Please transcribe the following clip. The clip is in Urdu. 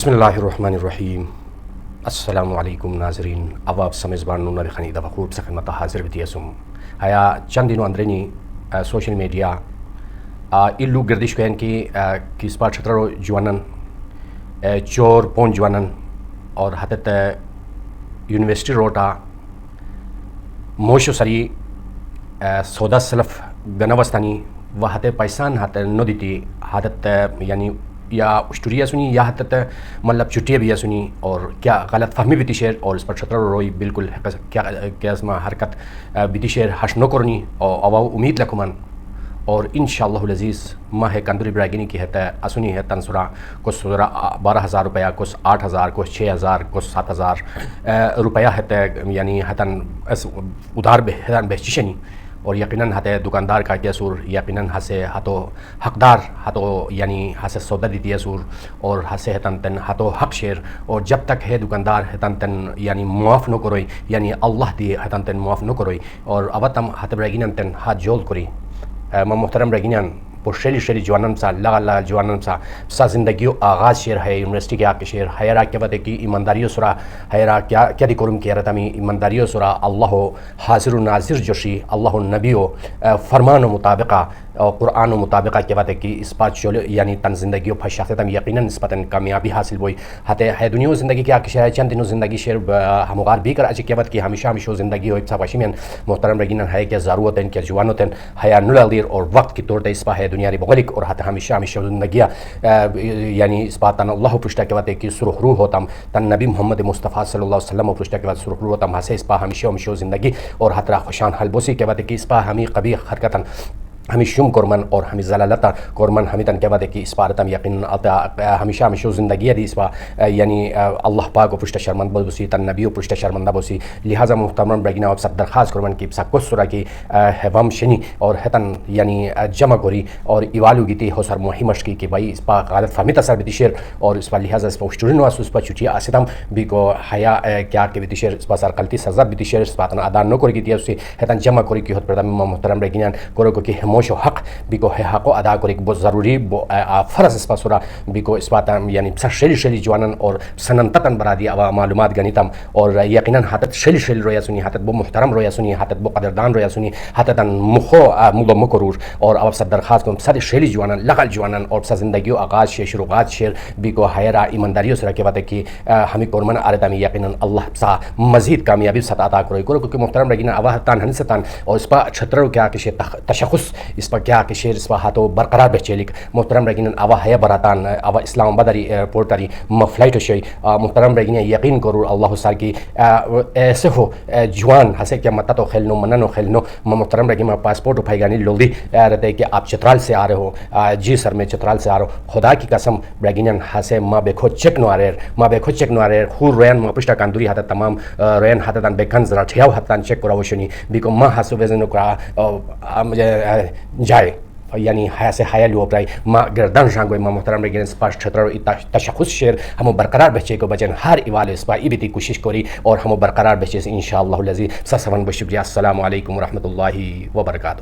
بسم اللہ الرحمن الرحیم. السلام علیکم ناظرین. اواب سمزبان نون خنی دفع خوب سخدمت حاضر بیتیسم. ہیا چند دنوں اندرینی سوشل میڈیا ایلو گردش کہن کی کسپا چھترارو جوانن چور پون جوانن اور حتت یونیورسٹی روٹا موشو سری سودا سلف گنوستانی و حت پیسان حت نو دیتی حتت یعنی یا اشتریہ سنی یا حتت مطلب چھٹیاں بھی سنی اور کیا غلط فہمی بیتی شیر اور اس پر چھترارو روئی بالکل کیا اسما حرکت بیتی شیر حش نو کرنی اور اواو امید لکمن اور انشاءاللہ العزیز ماہ کندوری برارگینی کی ہے اسنی ہے تنسرا کچھ 12,000 روپیہ کچھ 8,000 کچھ 6,000 کچھ 7,000 روپیہ ہے یعنی حتن ادھار بہچشنی اور یقیناً ہتے دکاندار کا کیا سور یقیناً ہسے ہتو حقدار ہتو یعنی ہسے سودا دیتی ہے سور اور ہسے ہتن تن ہتو حق شیر اور جب تک ہے دکاندار ہتن تن یعنی معاف نو کروئی یعنی اللہ دی ہتن تن معاف نو کروئی اور ابتم ہت برگینن تن ہاتھ جول کری محترم برگینن پر شیلی جوانن سا لگا جوانن سا زندگیو آغاز شیر ہے یونیورسٹی کے آکے شیر حیرا کیا بات ہے کہ ایمانداریو سرا حیرا کیا دی کرم کیا رہتا میں ایمانداریو سرا اللہ حاضر و ناظر جوشی اللہ نبیو فرمان و مطابقہ اور قرآن و مطابقہ کیا بات ہے کہ اس بات چول یعنی تن زندگیو پھشاختے تم یقیناً نسبتاً کامیابی حاصل ہوئی ہتے ہے دنیا زندگی کے آکے شیر ہے چند دنوں زندگی شیر ہموغار بھی کر اچھی کیا بات کہ ہمیشہ زندگی ہوئی صاحب میں محترم برگینن ہے کیا ضرورت ہے کیا جوانت ہے حیا نلال دیر اور وقت کی طور اس پا ہے دنیا ری بغلق اور ہاتھ ہمیشہ زندگیہ یعنی اس بات تن اللہ پرشتہ کے بات کہ سرخ روح ہوتم تن نبی محمد مصطفیٰ صلی اللہ علیہ وسلم پرشتہ کے بعد سرخ روح ہوتم ہسے اس پا ہمیشہ زندگی اور ہترا خوشان حلبوسی کے بات کہ اس پا ہمیں قبیح حرکتاً ہمیں شم کرمن اور ہمیں زلالتا کرمن ہمیں تن کیا بات ہے کہ اس پارتم یقین ہمیشہ زندگی دی اس پا یعنی اللہ پاک و پرشتہ شرمندہ بوسی تن نبی و پرشتہ شرمندہ بوسی لہٰذا محترم برگینہ اور سب درخواست کرمن کی سب کچھ سرا کی ہم شنی اور ہتن یعنی جمع کری اور ایوالو گیتی ہو سر مہمش کی کہ بھائی اس پا غلط فہمی تصر بیتی شیر اور اس پا لہٰذا اس پا اسٹوڈنٹ واسو اس پا چھٹی آسیتم بھی کو حیا کیا کہ بیتی شیر اس پا سر غلطی سزا بیتی شیر اس پا تن ادا نو کری گیتی اسی ہتن جمع کری کی ہوت پردم محترم برگینہ کرو کہ موش و حق بیکو ہے حق و ادا کرے بہت ضروری فرض اس پاسورا بیکو اس بات یعنی شیلی جوانن اور سننتتن برا دی اوا معلومات گنیتم اور یقیناً حتت شیلی رویا سنی حتت بو محترم رویا سنی حتت بو قدردان رویا سنی حتتن مخو ملو مکرور اور او سب درخواست کو سر شیلی جوانن لگل جوانن اور سا زندگی آغاز شیر شروعات شیر بیکو حیرا ایمانداریوں سے رکھے بات ہے کہ ہمیں قرمن آرتامی یقیناً اللہ سا مزید کامیابی ستا عطا کرے کرو کیونکہ محترم رگینا اوا تان ہنستان اور اس پا چھترارو کیا کہ تشخص اس پا کیا کہ شیر اس پا ہاتھو برقرار بچیلک محترم رگینن اوا ہے براتان اوا اسلام آبادی ایئرپورٹ فلائٹ شوی محترم رگینہ یقین کرو اللہ سار کی ایسے ہو جوان ہسے کیا متا تو کھیلنو مننو کھیلنو محترم رگینہ پاسپورٹ اٹھائی گانی لولدی رہتے کہ آپ چترال سے آ رہے ہو جی سر میں چترال سے آ رہا ہوں خدا کی قسم رگینن ہسے ماں بے خود چیک نو آ رہے خور روین ماں پشتا کاندوری ہاتھ تمام روین ہاتھ تن بیکن ذرا ٹھیاو ہاتھ تن چیک کرا وشنی بیکو ماں ہاسو ویزنو کرا جائے یعنی حیا سے حیا لو برائی ماں گردن شانگوئی ماں محترم رگین سپاش چھترارو تشخص شیر ہمو برقرار بچے کو بچن ہر ایوال اس پا ای بیتی کوشش کری اور ہمو برقرار بچے سے انشاءاللہ العزیز سسون بشکریہ. السلام علیکم ورحمۃ اللہ وبرکاتہ.